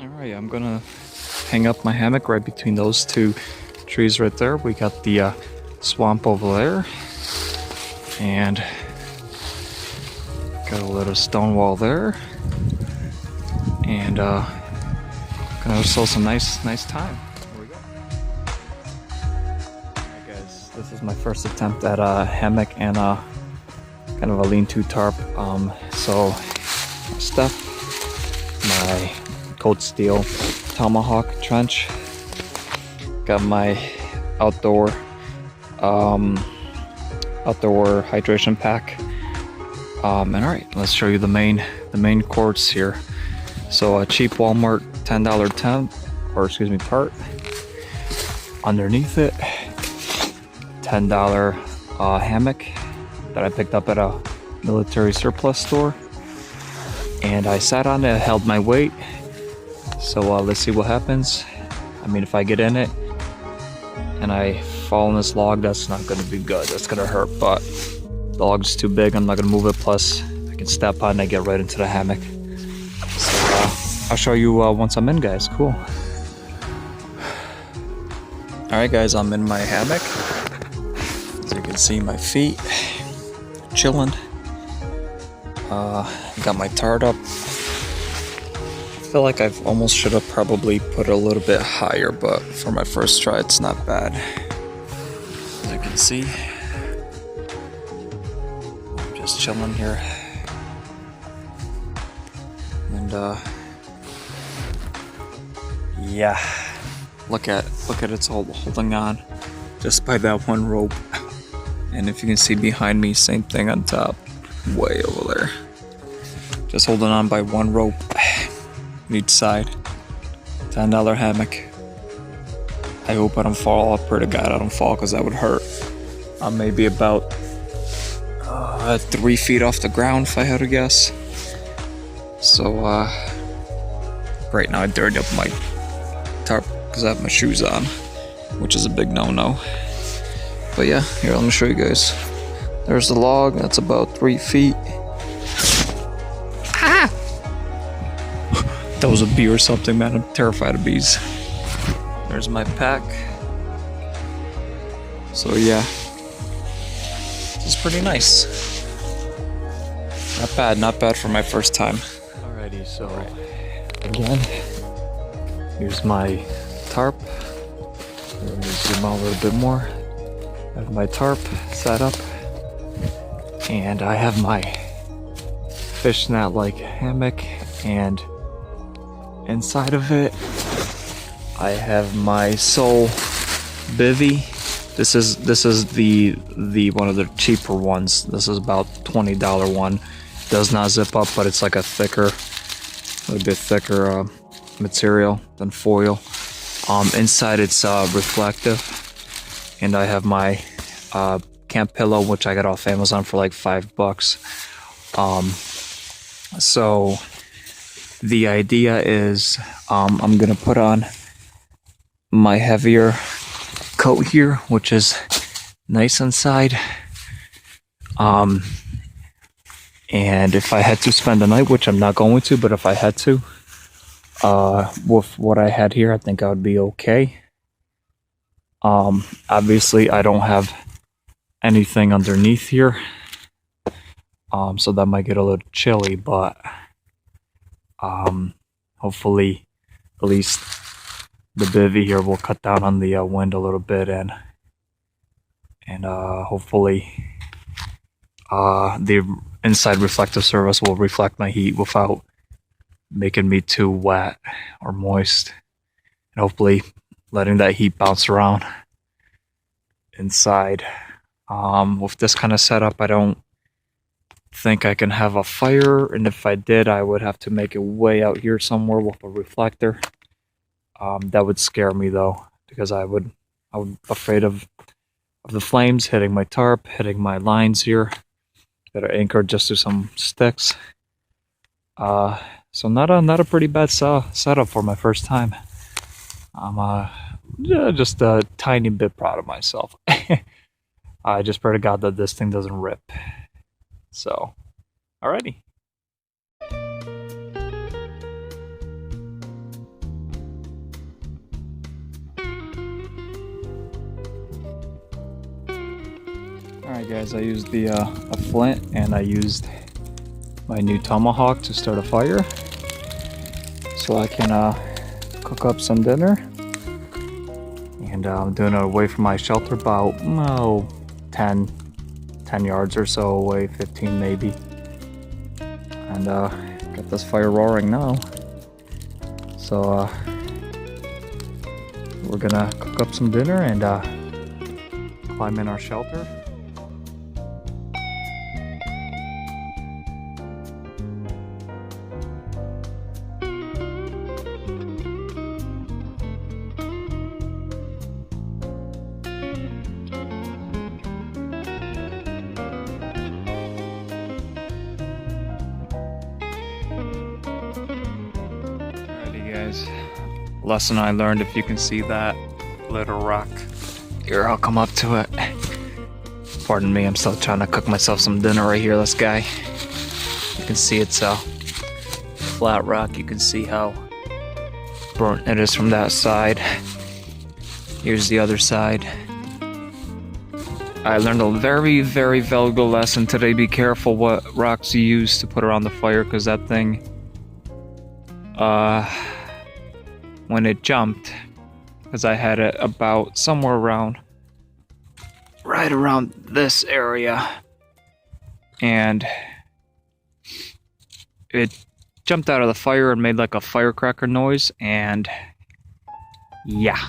Alright, I'm gonna hang up my hammock right between those two trees right there. We got the swamp over there, and got a little stone wall there, and gonna have some nice time. Here we go. Alright guys, this is my first attempt at a hammock and kind of a lean-to tarp. So my stuff, my cold steel tomahawk trench, got my outdoor hydration pack, and all right, let's show you the main course here. So a cheap Walmart $10 tarp. Underneath it, $10 hammock that I picked up at a military surplus store, and I sat on it, held my weight. So let's see what happens. I mean, if I get in it and I fall in this log, that's not gonna be good. That's gonna hurt, but the log's too big, I'm not gonna move it. Plus, I can step on it and get right into the hammock. So I'll show you once I'm in, guys. Cool. Alright guys, I'm in my hammock. As you can see, my feet chilling. Got my tarp up. I feel like I've almost should have probably put it a little bit higher, but for my first try, it's not bad. As you can see, I'm just chilling here, and yeah, look at it's all holding on just by that one rope. And if you can see behind me, same thing on top, way over there, just holding on by one rope each side. $10 hammock. I hope I don't fall. I pray to God I don't fall, because that would hurt. I'm maybe about 3 feet off the ground if I had to guess. So right now I dirtied up my tarp because I have my shoes on, which is a big no-no. But yeah, here, let me show you guys. There's the log. That's about 3 feet. That was a bee or something, man. I'm terrified of bees. There's my pack. So yeah, this is pretty nice. Not bad for my first time. Alrighty, so again, here's my tarp. Let me zoom out a little bit more. I have my tarp set up, and I have my fishnet-like hammock, and inside of it, I have my Soul bivy. This is the one of the cheaper ones. This is about $20 one. Does not zip up, but it's like a little bit thicker material than foil. Inside it's reflective, and I have my camp pillow, which I got off Amazon for like $5. So the idea is I'm gonna put on my heavier coat here, which is nice inside. And if I had to spend the night, which I'm not going to, but if I had to, with what I had here, I think I would be okay. Obviously I don't have anything underneath here, so that might get a little chilly, but hopefully at least the bivy here will cut down on the wind a little bit, and hopefully the inside reflective surface will reflect my heat without making me too wet or moist, and hopefully letting that heat bounce around inside. With this kind of setup, I don't think I can have a fire, and if I did, I would have to make it way out here somewhere with a reflector. That would scare me though, because I'm afraid of the flames hitting my tarp, hitting my lines here that are anchored just to some sticks. So not a pretty bad setup for my first time. I'm just a tiny bit proud of myself. I just pray to God that this thing doesn't rip. So, alrighty. Alright guys, I used the a flint and I used my new tomahawk to start a fire so I can cook up some dinner. And I'm doing it away from my shelter, about 10 yards or so away, 15 maybe. And got this fire roaring now. So we're gonna cook up some dinner and climb in our shelter. Guys, lesson I learned, if you can see that little rock here, I'll come up to it. Pardon me, I'm still trying to cook myself some dinner right here. This guy, you can see it's a flat rock. You can see how burnt it is from that side. Here's the other side. I learned a very, very valuable lesson today. Be careful what rocks you use to put around the fire, because that thing, when it jumped, because I had it about somewhere around, right around this area, and it jumped out of the fire and made like a firecracker noise, and yeah.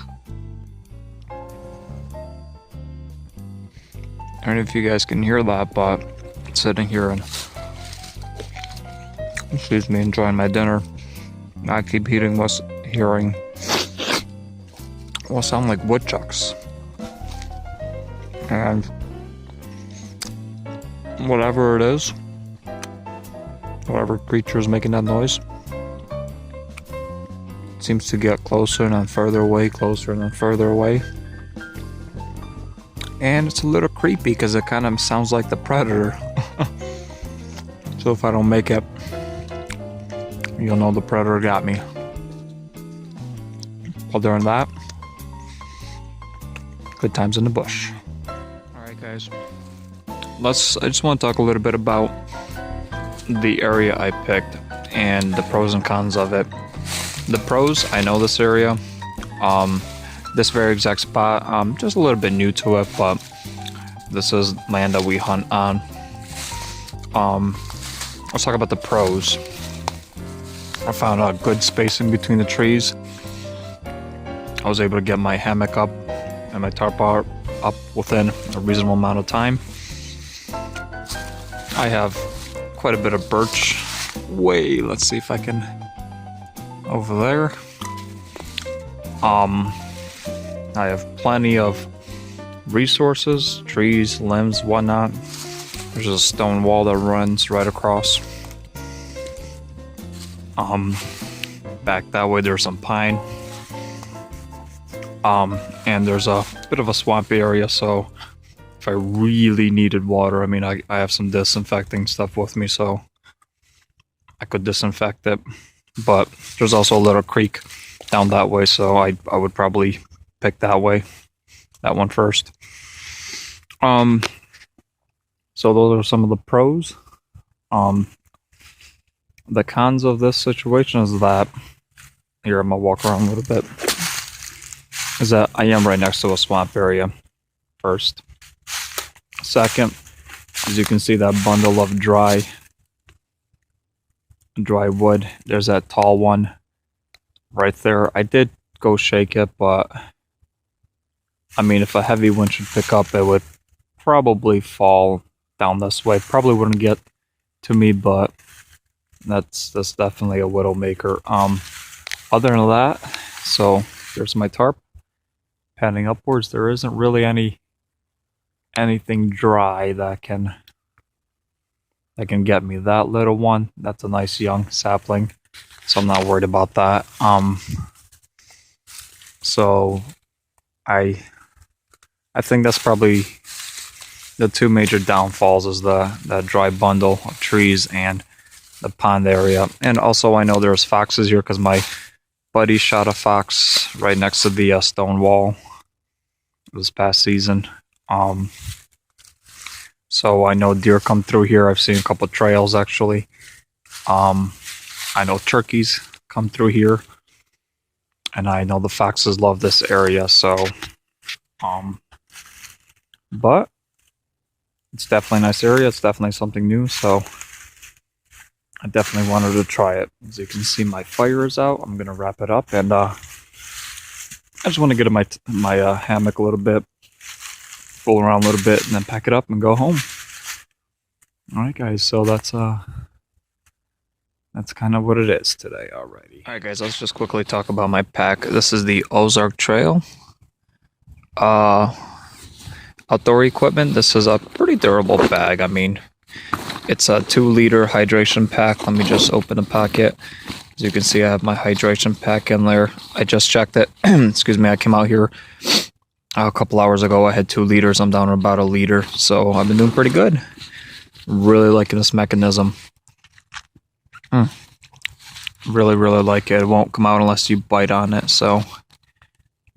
I don't know if you guys can hear that, but I'm sitting here and, excuse me, enjoying my dinner. I keep hearing what sound like woodchucks, and whatever it is, whatever creature is making that noise, seems to get closer and then further away, closer and then further away, and it's a little creepy because it kind of sounds like the predator. So if I don't make it, you'll know the predator got me. Other than that, good times in the bush. Alright guys, I just want to talk a little bit about the area I picked and the pros and cons of it. The pros, I know this area, this very exact spot, I'm just a little bit new to it, but this is land that we hunt on. Let's talk about the pros. I found a good spacing between the trees. I was able to get my hammock up and my tarp up within a reasonable amount of time. I have quite a bit of birch. Let's see if I can, over there. I have plenty of resources, trees, limbs, whatnot. There's a stone wall that runs right across. Back that way there's some pine. And there's a bit of a swampy area, so if I really needed water, I mean, I have some disinfecting stuff with me, so I could disinfect it. But there's also a little creek down that way, so I would probably pick that way, that one first. So those are some of the pros. The cons of this situation is that, here I'm gonna walk around a little bit, is that I am right next to a swamp area, first. Second, as you can see, that bundle of dry wood, there's that tall one right there. I did go shake it, but I mean, if a heavy wind should pick up, it would probably fall down this way. Probably wouldn't get to me, but that's definitely a widow maker. Other than that, so there's my tarp. Panning upwards, there isn't really anything dry that can get me. That little one, that's a nice young sapling, so I'm not worried about that. So I think that's probably the two major downfalls, is that dry bundle of trees and the pond area. And also, I know there's foxes here because my buddy shot a fox right next to the stone wall this past season. So I know deer come through here. I've seen a couple trails actually. I know turkeys come through here, and I know the foxes love this area. So, but it's definitely a nice area. It's definitely something new. So I definitely wanted to try it. As you can see, my fire is out. I'm gonna wrap it up, and I just want to get in my hammock a little bit, fool around a little bit, and then pack it up and go home. All right, guys. So that's kind of what it is today. Alrighty. All right, guys. Let's just quickly talk about my pack. This is the Ozark Trail. Outdoor equipment. This is a pretty durable bag. I mean, it's a 2-liter hydration pack. Let me just open the pocket. As you can see, I have my hydration pack in there. I just checked it. Excuse me. I came out here a couple hours ago. I had 2 liters. I'm down to about 1 liter. So I've been doing pretty good. Really liking this mechanism. Really like it. It won't come out unless you bite on it. So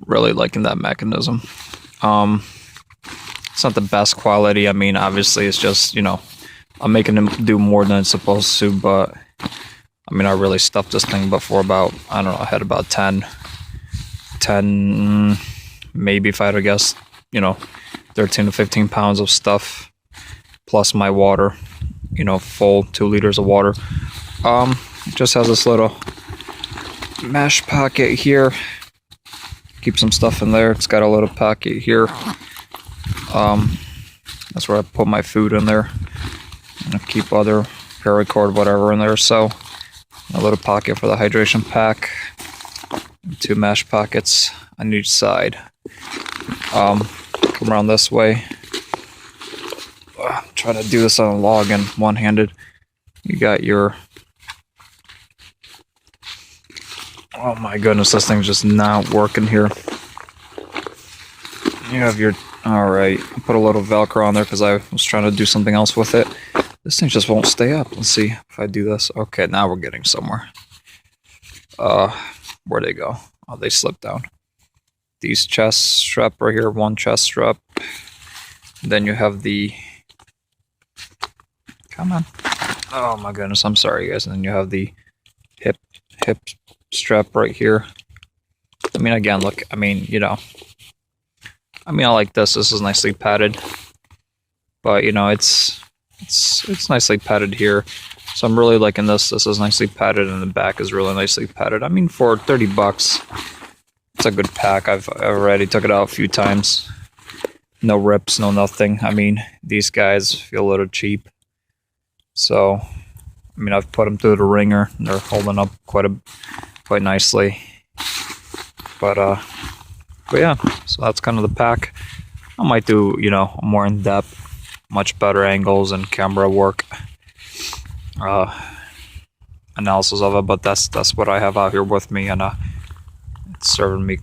really liking that mechanism. It's not the best quality. I mean, obviously it's just, you know, I'm making them do more than it's supposed to, but I mean, I really stuffed this thing before about, I don't know, I had about 10, maybe if I had to guess, you know, 13 to 15 pounds of stuff, plus my water, you know, full 2 liters of water. It just has this little mesh pocket here. Keep some stuff in there. It's got a little pocket here. That's where I put my food in there. And I keep other paracord, whatever in there. So a little pocket for the hydration pack. 2 mesh pockets on each side. Come around this way. I'm trying to do this on a log and one-handed. You got your... Oh my goodness, this thing's just not working here. You have your... Alright, I put a little Velcro on there because I was trying to do something else with it. This thing just won't stay up. Let's see if I do this. Okay, now we're getting somewhere. Where'd they go? Oh, they slipped down. These chest strap right here, 1 chest strap. Then you have the... Come on. Oh my goodness, I'm sorry guys. And then you have the hip strap right here. I mean, again, look, I mean, you know, I mean, I like this. This is nicely padded, but you know, it's nicely padded here. So I'm really liking this. This is nicely padded, and the back is really nicely padded. I mean, for 30 bucks, it's a good pack. I've already took it out a few times. No rips, no nothing. I mean, these guys feel a little cheap. So, I mean, I've put them through the ringer. They're holding up quite nicely. But yeah, so that's kind of the pack. I might do, you know, more in-depth, much better angles and camera work, analysis of it. But that's what I have out here with me, and it's serving me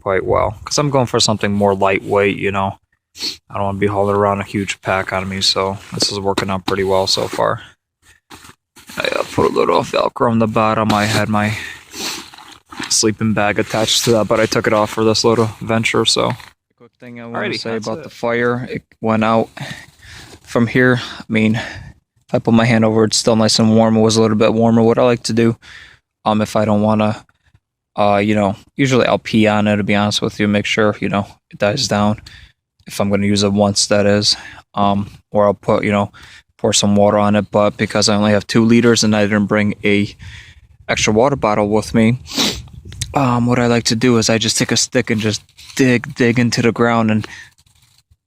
quite well. Because I'm going for something more lightweight, you know. I don't want to be hauling around a huge pack on me, so this is working out pretty well so far. I put a little Velcro on the bottom. I had my sleeping bag attached to that, but I took it off for this little venture. So, quick thing I want to say about the fire, it went out from here. I mean, if I put my hand over it, it's still nice and warm. It was a little bit warmer. What I like to do, if I don't want to, you know, usually I'll pee on it, to be honest with you, make sure, you know, it dies down. If I'm going to use it once, that is, or I'll put, you know, pour some water on it. But because I only have 2 liters and I didn't bring a extra water bottle with me, what I like to do is I just take a stick and just dig into the ground, and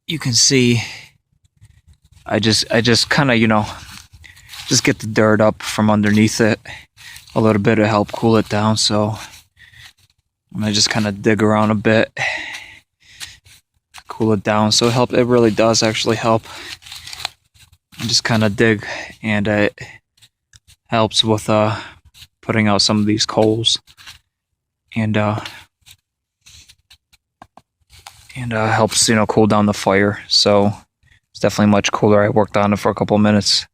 you can see I just kind of, you know, just get the dirt up from underneath it a little bit to help cool it down. So I'm gonna just kind of dig around a bit, cool it down. So it really does actually help. I just kind of dig, and it helps with putting out some of these coals, and helps, you know, cool down the fire. So it's definitely much cooler. I worked on it for a couple of minutes,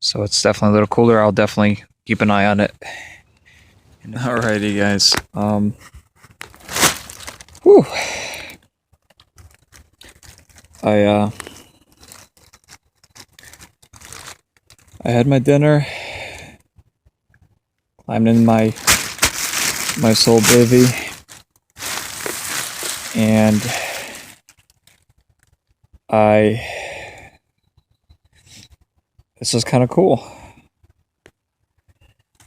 so it's definitely a little cooler. I'll definitely keep an eye on it. Alrighty, guys. Whew. I had my dinner, climbed in my soul bivvy, and this is kind of cool.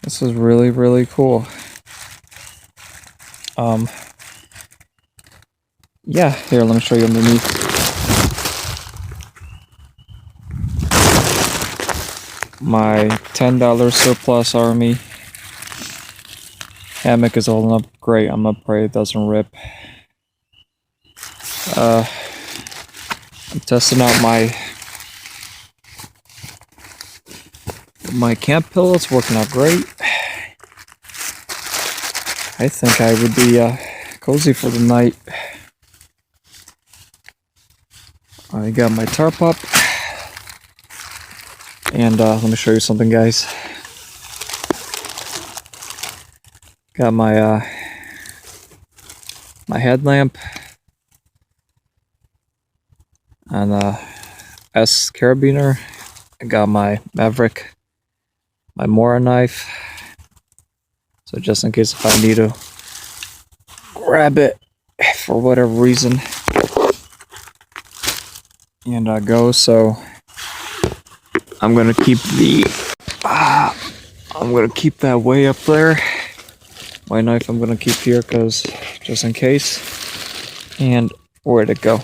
This is really, really cool. Yeah, here, let me show you underneath. My $10 surplus army hammock is holding up great. I'm gonna pray it doesn't rip. I'm testing out my camp pillow. It's working out great. I think I would be cozy for the night. I got my tarp up, and let me show you something, guys. Got my my headlamp and S carabiner. I got my Maverick, my Mora knife, so just in case if I need to grab it for whatever reason. And go. So I'm gonna keep that way up there. My knife I'm gonna keep here because just in case. And where'd it go?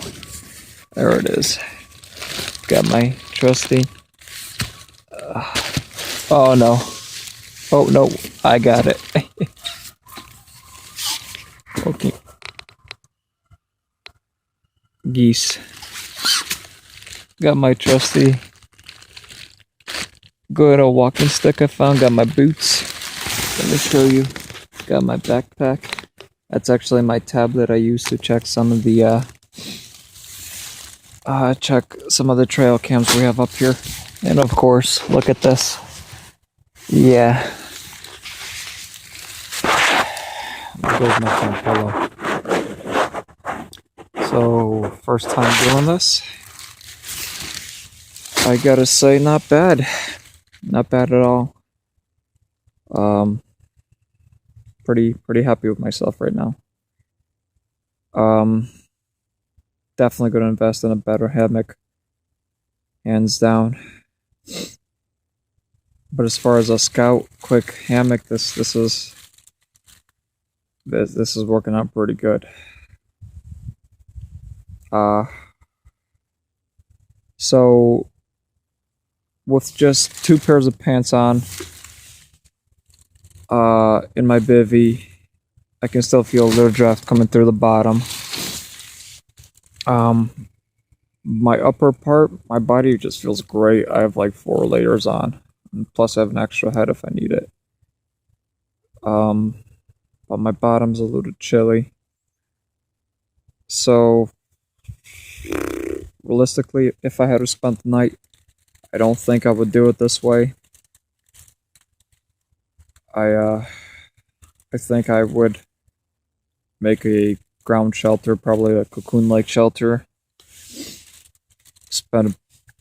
There it is. Got my trusty. Oh no! Oh no! I got it. Okay. Geese. Got my trusty good old walking stick I found. Got my boots. Let me show you. Got my backpack. That's actually my tablet I use to check some of the trail cams we have up here. And of course, look at this. Yeah. There's my camp pillow. So first time doing this. I gotta say, not bad. Not bad at all. Pretty happy with myself right now. Definitely gonna invest in a better hammock. Hands down. But as far as a Scout quick hammock, this is working out pretty good. So with just 2 pairs of pants on, in my bivvy, I can still feel a little draft coming through the bottom. My upper part, my body just feels great. I have like 4 layers on, and plus I have an extra head if I need it. But my bottom's a little chilly. So realistically, if I had to spend the night, I don't think I would do it this way. I think I would make a ground shelter, probably a cocoon-like shelter. Spend a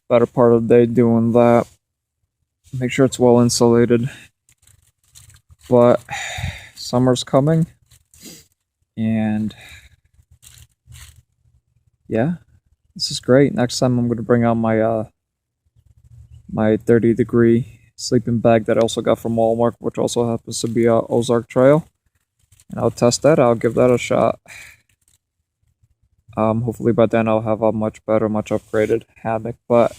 better part of the day doing that. Make sure it's well insulated. But summer's coming, and yeah, this is great. Next time I'm going to bring out my my 30-degree sleeping bag that I also got from Walmart, which also happens to be a Ozark Trail, and I'll test that. I'll give that a shot. Hopefully by then I'll have a much better, much upgraded hammock. But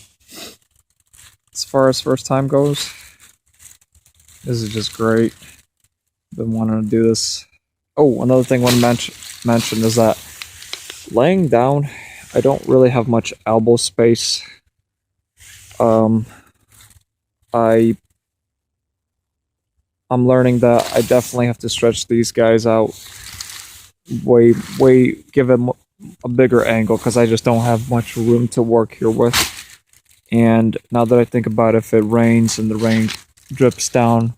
as far as first time goes, this is just great. Been wanting to do this. Oh, another thing I want to mention is that laying down, I don't really have much elbow space. I'm learning that I definitely have to stretch these guys out give them a bigger angle, because I just don't have much room to work here with. And now that I think about it, if it rains and the rain drips down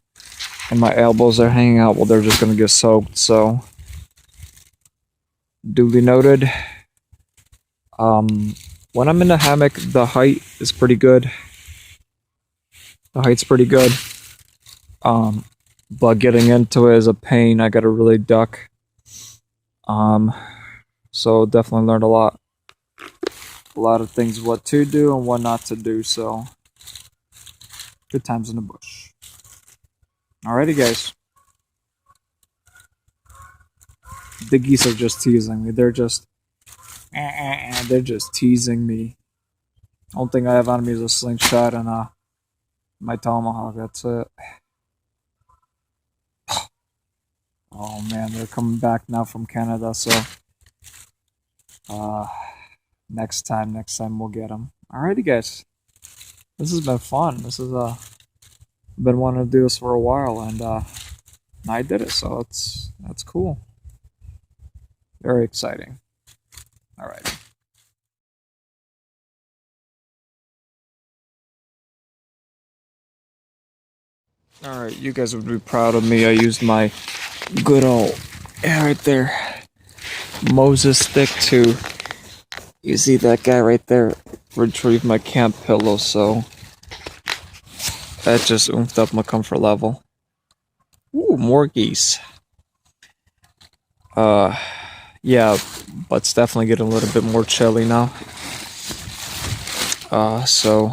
and my elbows are hanging out, well, they're just going to get soaked. So duly noted. When I'm in the hammock, the height is pretty good. The height's pretty good. Um, but getting into it is a pain. I gotta really duck. Um, so definitely learned a lot of things what to do and what not to do. So good times in the bush. Alrighty, guys. The geese are just teasing me. They're just teasing me. Only thing I have on me is a slingshot and my tomahawk. That's it. Oh man, they're coming back now from Canada. So uh, next time we'll get them. Alrighty, guys. This has been fun. This is been wanting to do this for a while, and I did it. So that's cool. Very exciting. All right. All right, you guys would be proud of me. I used my good old, yeah, right there, Moses stick to, you see that guy right there, retrieve my camp pillow, so that just oomphed up my comfort level. Ooh, more geese. Yeah, but it's definitely getting a little bit more chilly now. So,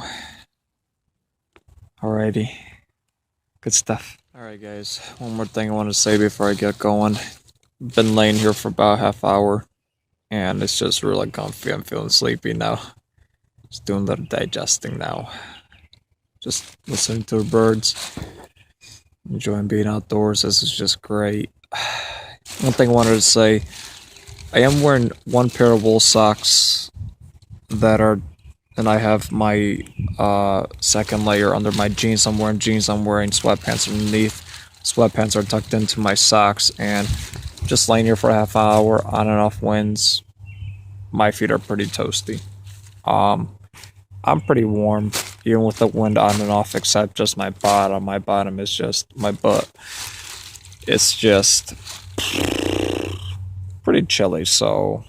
alrighty. Good stuff. Alright guys, one more thing I want to say before I get going. Been laying here for about half hour, and it's just really comfy. I'm feeling sleepy now. Just doing a little digesting now. Just listening to the birds. Enjoying being outdoors. This is just great. One thing I wanted to say, I am wearing one pair of wool socks and I have my second layer under my jeans. I'm wearing jeans, I'm wearing sweatpants underneath. Sweatpants are tucked into my socks, and just laying here for a half hour, on and off winds. My feet are pretty toasty. I'm pretty warm, even with the wind on and off, except just my bottom. My bottom is just my butt. It's just pretty chilly, so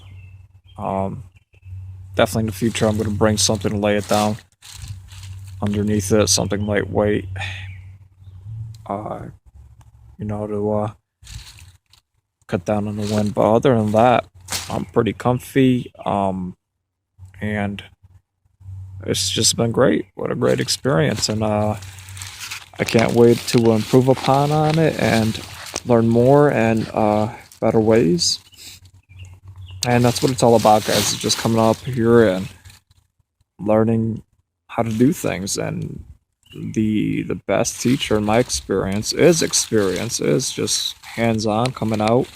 definitely in the future I'm going to bring something to lay it down underneath it, something lightweight, to cut down on the wind. But other than that, I'm pretty comfy, and it's just been great. What a great experience, and I can't wait to improve upon on it and learn more and better ways. And that's what it's all about, guys. It's just coming up here and learning how to do things. And the best teacher in my experience is just hands-on, coming out.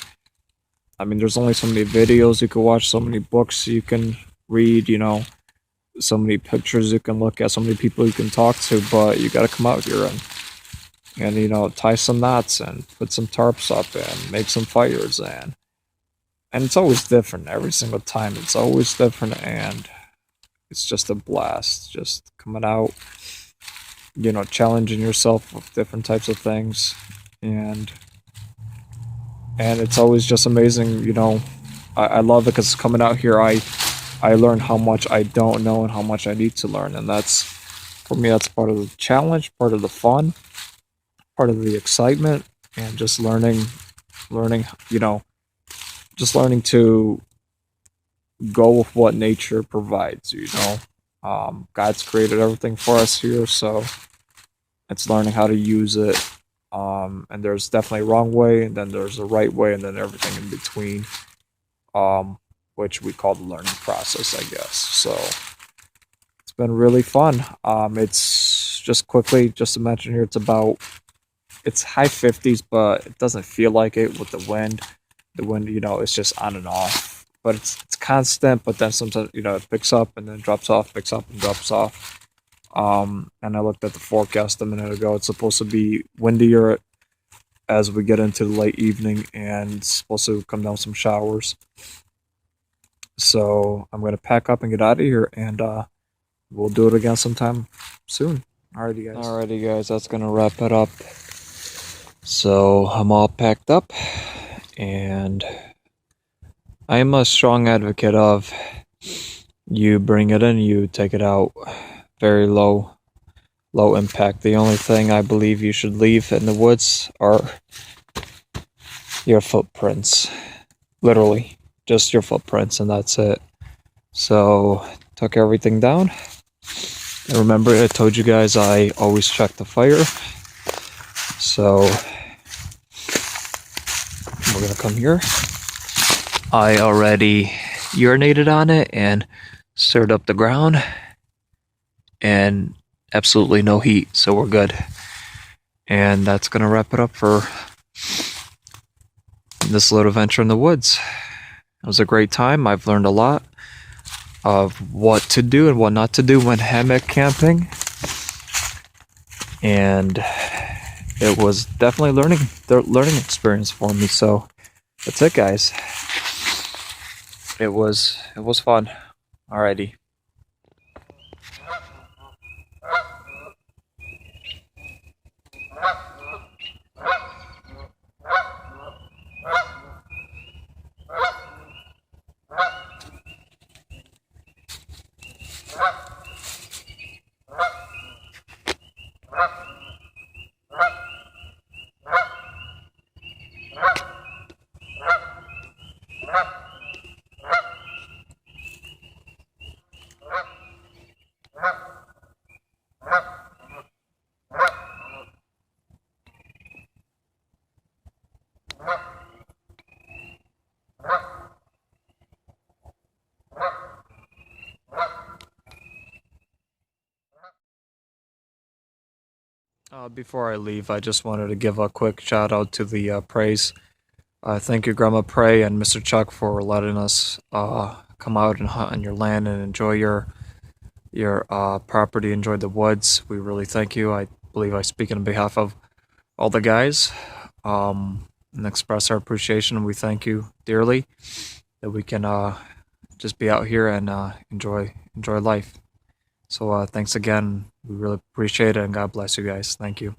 I mean, there's only so many videos you can watch, so many books you can read, so many pictures you can look at, so many people you can talk to, but you got to come out here and tie some knots and put some tarps up and make some fires, and it's always different every single time. It's always different, and it's just a blast. Just coming out, challenging yourself with different types of things, and it's always just amazing. I love it because coming out here, I learn how much I don't know and how much I need to learn, and that's, for me, that's part of the challenge, part of the fun, part of the excitement, and just learning, just learning to go with what nature provides. God's created everything for us here, so it's learning how to use it. And there's definitely a wrong way, and then there's a right way, and then everything in between, which we call the learning process, I guess. So it's been really fun. It's just quickly, just to mention here, it's high 50s, but it doesn't feel like it with the wind. The wind, it's just on and off, but it's constant. But then sometimes, it picks up and then drops off, picks up and drops off. And I looked at the forecast a minute ago. It's supposed to be windier as we get into the late evening, and it's supposed to come down some showers. So I'm going to pack up and get out of here, and we'll do it again sometime soon. Alrighty, guys, that's going to wrap it up. So I'm all packed up, and I am a strong advocate of you bring it in, you take it out very low, low impact. The only thing I believe you should leave in the woods are your footprints. Literally, just your footprints, and that's it. So, took everything down. And remember, I told you guys I always check the fire. So, we're gonna come here. I already urinated on it and stirred up the ground, and absolutely no heat, so we're good. And that's gonna wrap it up for this little adventure in the woods. It was a great time. I've learned a lot of what to do and what not to do when hammock camping, and it was definitely learning experience for me. So that's it, guys. It was fun. Alrighty. Before I leave, I just wanted to give a quick shout out to the Praise. Thank you, Grandma Prey and Mr. Chuck, for letting us come out and hunt on your land and enjoy your property, enjoy the woods. We really thank you. I believe I speak on behalf of all the guys, and express our appreciation. We thank you dearly that we can just be out here and enjoy life. So thanks again. We really appreciate it, and God bless you guys. Thank you.